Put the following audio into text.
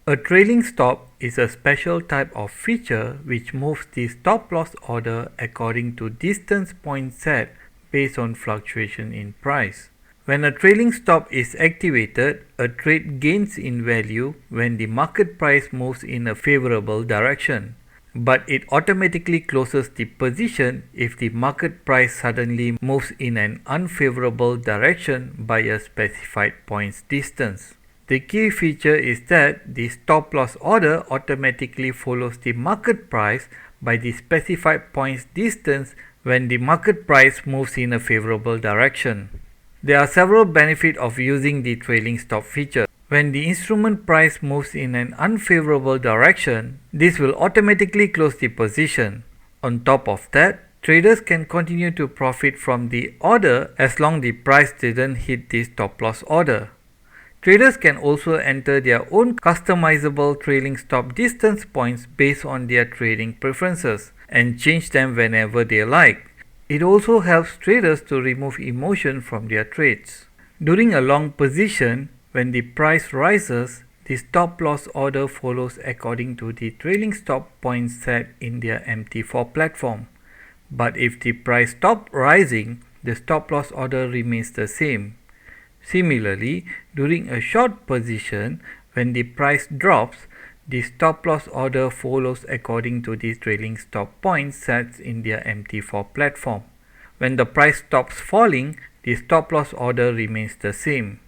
A trailing stop is a special type of feature which moves the stop loss order according to distance point set based on fluctuation in price. When a trailing stop is activated, a trade gains in value when the market price moves in a favorable direction, but it automatically closes the position if the market price suddenly moves in an unfavorable direction by a specified points distance. The key feature is that the stop loss order automatically follows the market price by the specified points distance when the market price moves in a favorable direction. There are several benefits of using the trailing stop feature. When the instrument price moves in an unfavorable direction, this will automatically close the position. On top of that, traders can continue to profit from the order as long as the price didn't hit the stop loss order. Traders can also enter their own customizable trailing stop distance points based on their trading preferences and change them whenever they like. It also helps traders to remove emotion from their trades. During a long position, when the price rises, the stop loss order follows according to the trailing stop point set in their MT4 platform. But if the price stops rising, the stop loss order remains the same. Similarly, during a short position, when the price drops, the stop loss order follows according to the trailing stop point set in their MT4 platform. When the price stops falling, the stop loss order remains the same.